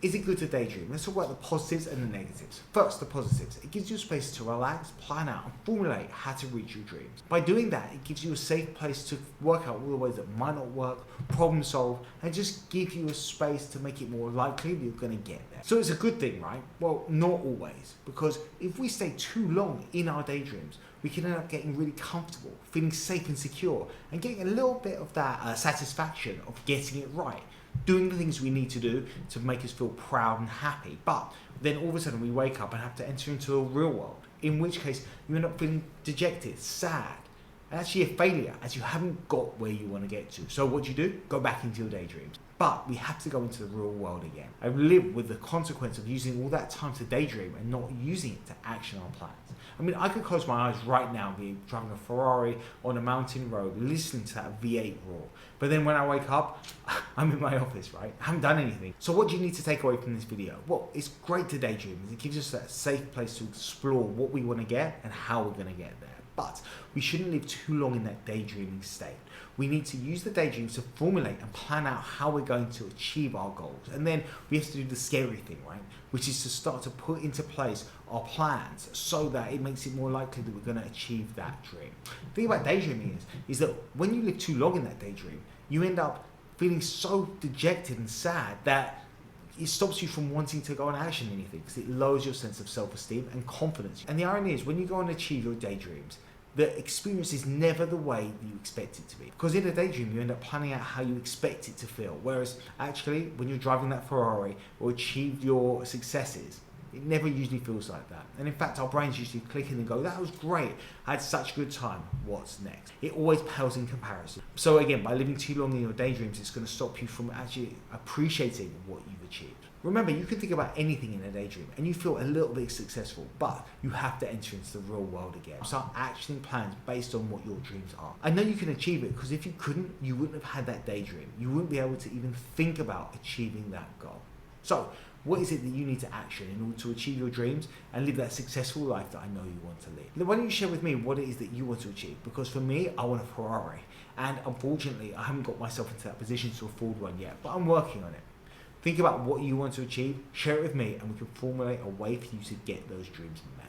Is it good to daydream? Let's talk about the positives and the negatives. First, the positives. It gives you space to relax, plan out, and formulate how to reach your dreams. By doing that, it gives you a safe place to work out all the ways that might not work, problem solve, and just give you a space to make it more likely that you're going to get there. So it's a good thing, right? Well, not always, because if we stay too long in our daydreams, we can end up getting really comfortable, feeling safe and secure, and getting a little bit of that satisfaction of getting it right. Doing the things we need to do to make us feel proud and happy. But then all of a sudden we wake up and have to enter into a real world, in which case you end up feeling dejected, sad, and actually a failure as you haven't got where you want to get to. So what do? Go back into your daydreams. But we have to go into the real world again and live with the consequence of using all that time to daydream and not using it to action our plans. I mean, I could close my eyes right now, be driving a Ferrari on a mountain road, listening to that V8 roar. But then when I wake up, I'm in my office, right? I haven't done anything. So what do you need to take away from this video? Well, it's great to daydream. It gives us that safe place to explore what we want to get and how we're going to get there. But we shouldn't live too long in that daydreaming state. We need to use the daydreams to formulate and plan out how we're going to achieve our goals. And then we have to do the scary thing, right? Which is to start to put into place our plans so that it makes it more likely that we're going to achieve that dream. The thing about daydreaming is that when you live too long in that daydream, you end up feeling so dejected and sad that it stops you from wanting to go and action anything because it lowers your sense of self-esteem and confidence. And the irony is when you go and achieve your daydreams, the experience is never the way that you expect it to be. Because in a daydream, you end up planning out how you expect it to feel. Whereas actually, when you're driving that Ferrari or achieved your successes, it never usually feels like that. And in fact, our brains usually click in and go, that was great, I had such a good time, what's next? It always pales in comparison. So again, by living too long in your daydreams, it's going to stop you from actually appreciating what you've achieved. Remember, you can think about anything in a daydream and you feel a little bit successful, but you have to enter into the real world again. Start actioning plans based on what your dreams are. I know you can achieve it because if you couldn't, you wouldn't have had that daydream. You wouldn't be able to even think about achieving that goal. So, what is it that you need to action in order to achieve your dreams and live that successful life that I know you want to live? Why don't you share with me what it is that you want to achieve? Because for me, I want a Ferrari. And unfortunately, I haven't got myself into that position to afford one yet, but I'm working on it. Think about what you want to achieve, share it with me, and we can formulate a way for you to get those dreams met.